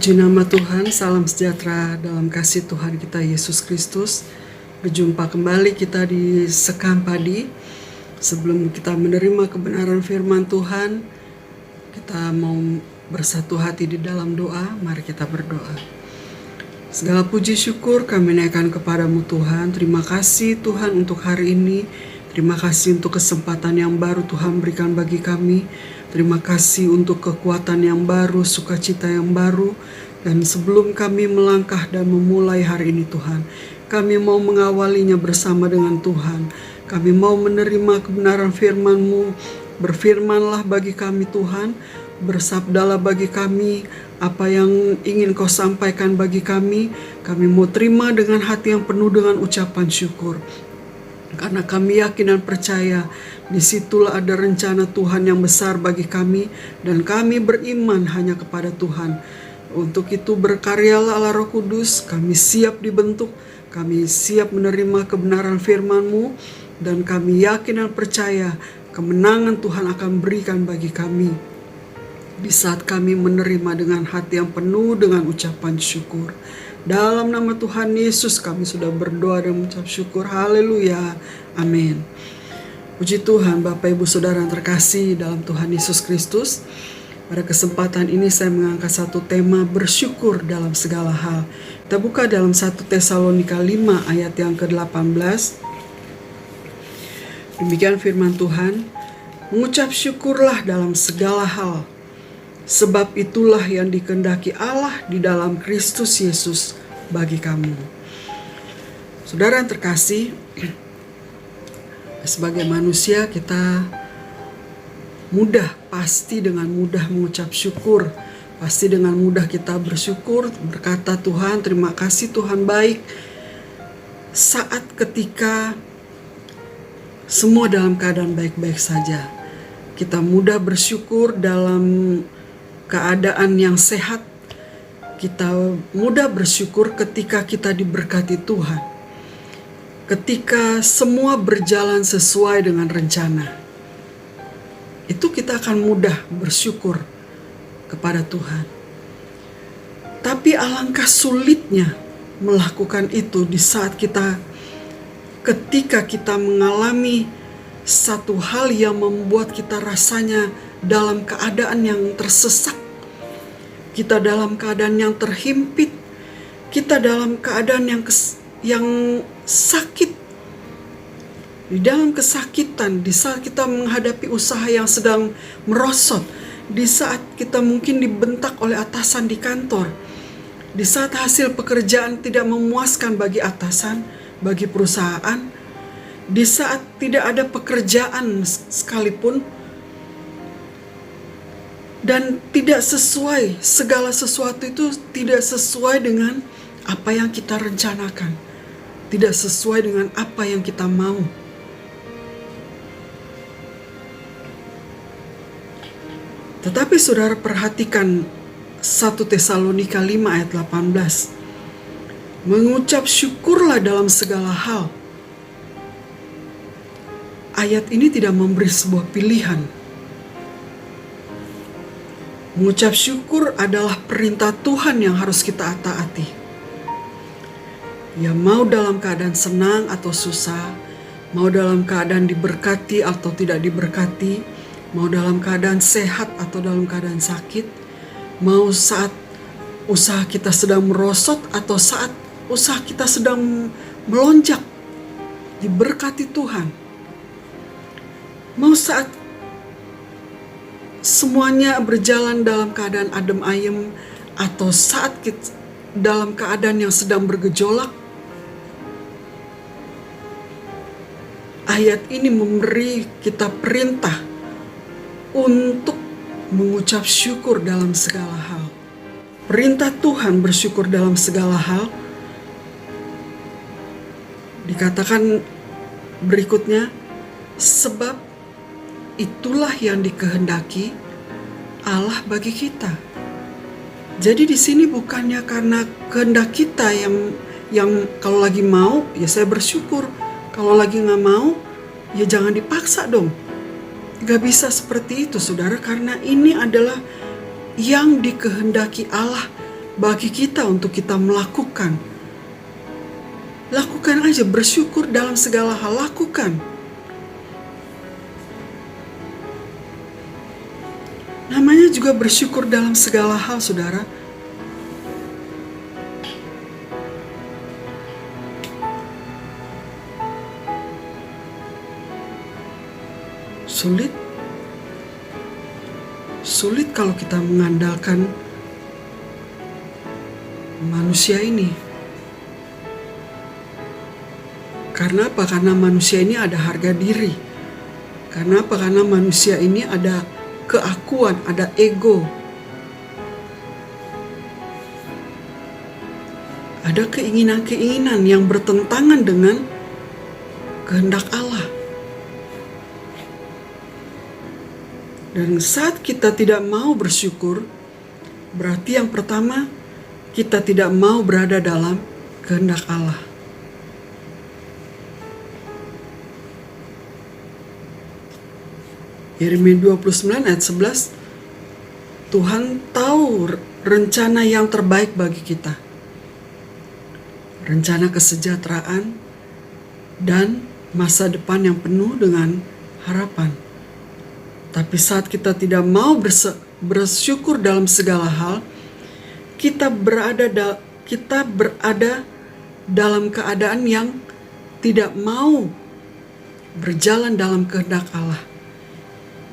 Puji nama Tuhan, salam sejahtera dalam kasih Tuhan kita Yesus Kristus. Berjumpa kembali kita di Sekam Padi. Sebelum kita menerima kebenaran firman Tuhan, kita mau bersatu hati di dalam doa. Mari kita berdoa. Segala puji syukur kami naikkan kepadamu Tuhan. Terima kasih Tuhan untuk hari ini. Terima kasih untuk kesempatan yang baru Tuhan berikan bagi kami. Terima kasih untuk kekuatan yang baru, sukacita yang baru. Dan sebelum kami melangkah dan memulai hari ini Tuhan, kami mau mengawalinya bersama dengan Tuhan. Kami mau menerima kebenaran firman-Mu. Berfirmanlah bagi kami Tuhan, bersabdalah bagi kami apa yang ingin Kau sampaikan bagi kami. Kami mau terima dengan hati yang penuh dengan ucapan syukur. Karena kami yakin dan percaya disitulah ada rencana Tuhan yang besar bagi kami. Dan kami beriman hanya kepada Tuhan. Untuk itu berkaryalah Allah Roh Kudus. Kami siap dibentuk. Kami siap menerima kebenaran firman-Mu. Dan kami yakin dan percaya kemenangan Tuhan akan berikan bagi kami. Di saat kami menerima dengan hati yang penuh dengan ucapan syukur. Dalam nama Tuhan Yesus kami sudah berdoa dan mengucap syukur. Haleluya. Amin. Puji Tuhan Bapak Ibu Saudara yang terkasih dalam Tuhan Yesus Kristus. Pada kesempatan ini saya mengangkat satu tema bersyukur dalam segala hal. Kita buka dalam 1 Tesalonika 5 ayat yang ke-18. Demikian firman Tuhan. Mengucap syukurlah dalam segala hal. Sebab itulah yang dikehendaki Allah di dalam Kristus Yesus bagi kamu. Saudara yang terkasih, sebagai manusia kita pasti dengan mudah mengucap syukur. Pasti dengan mudah kita bersyukur, berkata Tuhan, terima kasih Tuhan baik. Saat ketika semua dalam keadaan baik-baik saja. Kita mudah bersyukur dalam keadaan yang sehat. Kita mudah bersyukur ketika kita diberkati Tuhan. Ketika semua berjalan sesuai dengan rencana. Itu kita akan mudah bersyukur kepada Tuhan. Tapi alangkah sulitnya melakukan itu di saat ketika kita mengalami satu hal yang membuat kita rasanya dalam keadaan yang tersesat, kita dalam keadaan yang terhimpit, kita dalam keadaan yang sakit. Di dalam kesakitan, di saat kita menghadapi usaha yang sedang merosot, di saat kita mungkin dibentak oleh atasan di kantor, di saat hasil pekerjaan tidak memuaskan bagi atasan, bagi perusahaan, di saat tidak ada pekerjaan sekalipun, dan tidak sesuai, segala sesuatu itu tidak sesuai dengan apa yang kita rencanakan. Tidak sesuai dengan apa yang kita mau. Tetapi saudara perhatikan 1 Tesalonika 5 ayat 18. Mengucap syukurlah dalam segala hal. Ayat ini tidak memberi sebuah pilihan. Mengucap syukur adalah perintah Tuhan yang harus kita taati. Ya mau dalam keadaan senang atau susah, mau dalam keadaan diberkati atau tidak diberkati, mau dalam keadaan sehat atau dalam keadaan sakit, mau saat usaha kita sedang merosot atau saat usaha kita sedang melonjak, diberkati Tuhan. Mau saat semuanya berjalan dalam keadaan adem ayem atau saat kita dalam keadaan yang sedang bergejolak. Ayat ini memberi kita perintah untuk mengucap syukur dalam segala hal. Perintah Tuhan bersyukur dalam segala hal. Dikatakan berikutnya, sebab itulah yang dikehendaki Allah bagi kita. Jadi di sini bukannya karena kehendak kita yang kalau lagi mau ya saya bersyukur, kalau lagi nggak mau ya jangan dipaksa dong. Gak bisa seperti itu saudara, karena ini adalah yang dikehendaki Allah bagi kita untuk kita melakukan. Lakukan aja, bersyukur dalam segala hal, lakukan. Namanya juga bersyukur dalam segala hal, saudara. Sulit kalau kita mengandalkan manusia ini. Karena apa? Karena manusia ini ada harga diri. Karena apa? Karena manusia ini ada keakuan, ada ego. Ada keinginan-keinginan yang bertentangan dengan kehendak Allah. Dan saat kita tidak mau bersyukur, berarti yang pertama, kita tidak mau berada dalam kehendak Allah. Yeremia 29 ayat 11, Tuhan tahu rencana yang terbaik bagi kita. Rencana kesejahteraan dan masa depan yang penuh dengan harapan. Tapi saat kita tidak mau bersyukur dalam segala hal, kita berada dalam keadaan yang tidak mau berjalan dalam kehendak Allah.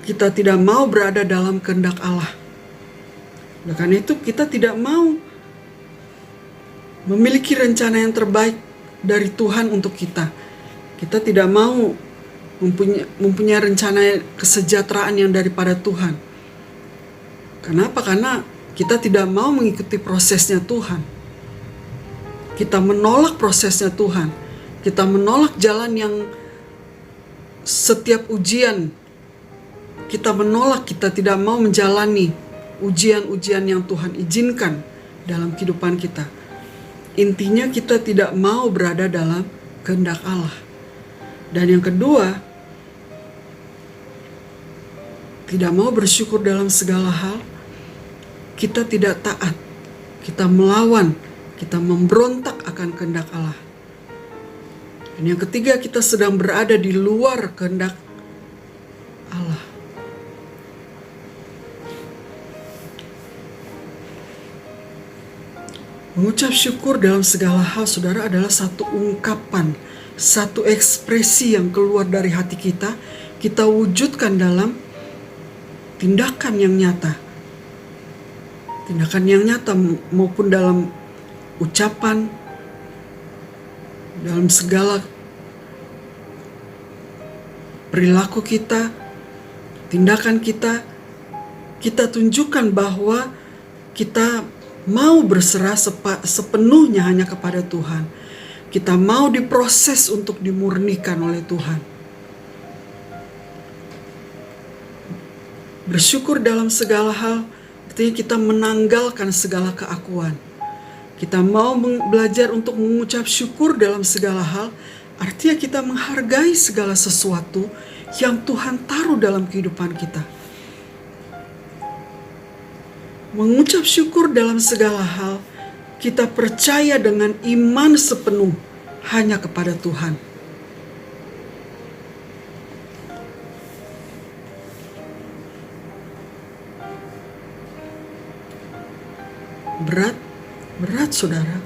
Kita tidak mau berada dalam kehendak Allah. Oleh karena itu kita tidak mau memiliki rencana yang terbaik dari Tuhan untuk kita. Kita tidak mau mempunyai rencana kesejahteraan yang daripada Tuhan. Kenapa? Karena kita tidak mau mengikuti prosesnya Tuhan. Kita menolak prosesnya Tuhan. Kita menolak jalan yang setiap ujian kita menolak, kita tidak mau menjalani ujian-ujian yang Tuhan izinkan dalam kehidupan kita. Intinya kita tidak mau berada dalam kehendak Allah. Dan yang kedua, tidak mau bersyukur dalam segala hal, kita tidak taat, kita melawan, kita memberontak akan kehendak Allah. Dan yang ketiga, kita sedang berada di luar kehendak Allah. Mengucap syukur dalam segala hal, saudara, adalah satu ungkapan, satu ekspresi yang keluar dari hati kita, kita wujudkan dalam tindakan yang nyata. Tindakan yang nyata maupun dalam ucapan, dalam segala perilaku kita, tindakan kita, kita tunjukkan bahwa kita mau berserah sepenuhnya hanya kepada Tuhan. Kita mau diproses untuk dimurnikan oleh Tuhan. Bersyukur dalam segala hal artinya kita menanggalkan segala keakuan. Kita mau belajar untuk mengucap syukur dalam segala hal, artinya kita menghargai segala sesuatu yang Tuhan taruh dalam kehidupan kita. Mengucap syukur dalam segala hal, kita percaya dengan iman sepenuh hanya kepada Tuhan. Berat saudara.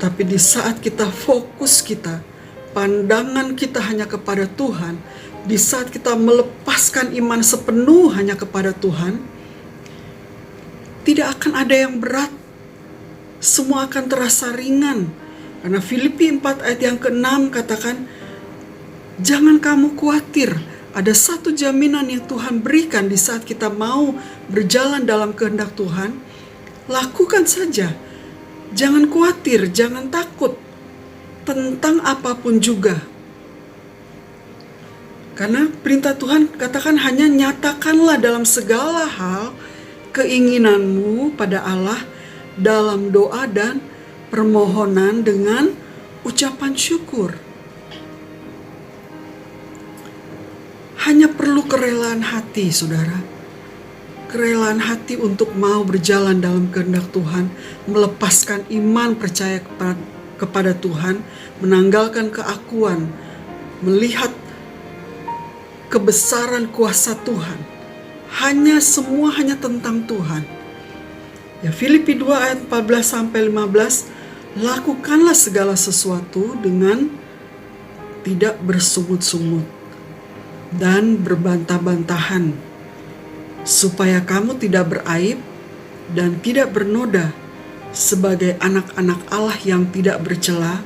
Tapi di saat kita fokus pandangan kita hanya kepada Tuhan, di saat kita melepaskan iman sepenuh hanya kepada Tuhan, tidak akan ada yang berat. Semua akan terasa ringan. Karena Filipi 4 ayat yang ke-6 katakan, jangan kamu khawatir. Ada satu jaminan yang Tuhan berikan di saat kita mau berjalan dalam kehendak Tuhan. Lakukan saja. Jangan khawatir, jangan takut tentang apapun juga. Karena perintah Tuhan katakan hanya nyatakanlah dalam segala hal keinginanmu pada Allah dalam doa dan permohonan dengan ucapan syukur. Hanya perlu kerelaan hati, saudara. kerelaan hati untuk mau berjalan dalam kehendak Tuhan, melepaskan iman percaya kepada Tuhan, menanggalkan keakuan, melihat kebesaran kuasa Tuhan. Semua hanya tentang Tuhan. Ya, Filipi 2 ayat 14-15, lakukanlah segala sesuatu dengan tidak bersungut-sungut dan berbantah-bantahan, supaya kamu tidak beraib dan tidak bernoda sebagai anak-anak Allah yang tidak bercela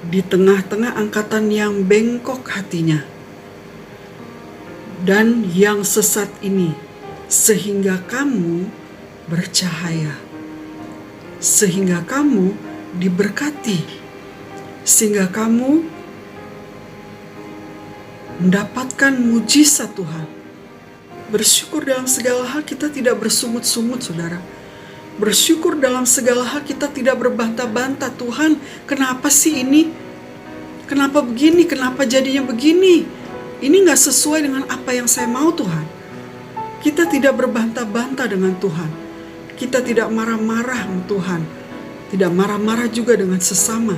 di tengah-tengah angkatan yang bengkok hatinya dan yang sesat ini, sehingga kamu bercahaya, sehingga kamu diberkati, sehingga kamu mendapatkan mujizat Tuhan. Bersyukur dalam segala hal kita tidak bersungut-sungut, saudara. Bersyukur dalam segala hal kita tidak berbantah-bantah. Tuhan, kenapa sih ini? Kenapa begini? Kenapa jadinya begini? Ini gak sesuai dengan apa yang saya mau, Tuhan. Kita tidak berbantah-bantah dengan Tuhan. Kita tidak marah-marah dengan Tuhan. Tidak marah-marah juga dengan sesama.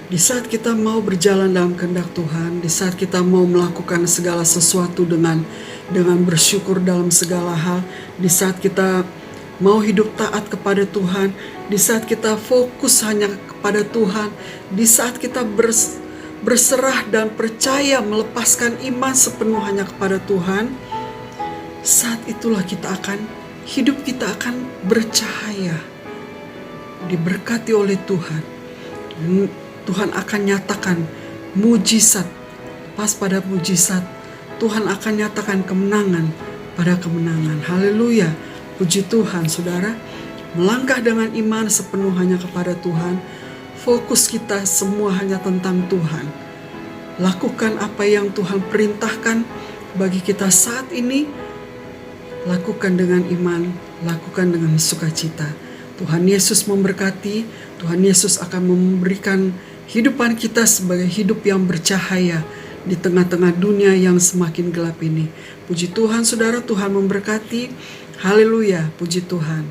Di saat kita mau berjalan dalam kehendak Tuhan, di saat kita mau melakukan segala sesuatu dengan bersyukur dalam segala hal, di saat kita mau hidup taat kepada Tuhan, di saat kita fokus hanya kepada Tuhan, di saat kita berserah dan percaya melepaskan iman sepenuhnya kepada Tuhan, saat itulah hidup kita akan bercahaya, diberkati oleh Tuhan. Tuhan akan nyatakan mujizat, pas pada mujizat Tuhan akan nyatakan kemenangan pada kemenangan. Haleluya, puji Tuhan. Saudara, melangkah dengan iman sepenuhnya kepada Tuhan, fokus kita semua hanya tentang Tuhan. Lakukan apa yang Tuhan perintahkan bagi kita saat ini. Lakukan dengan iman, lakukan dengan sukacita. Tuhan Yesus memberkati. Tuhan Yesus akan memberikan hidupan kita sebagai hidup yang bercahaya di tengah-tengah dunia yang semakin gelap ini. Puji Tuhan, saudara, Tuhan memberkati. Haleluya, puji Tuhan.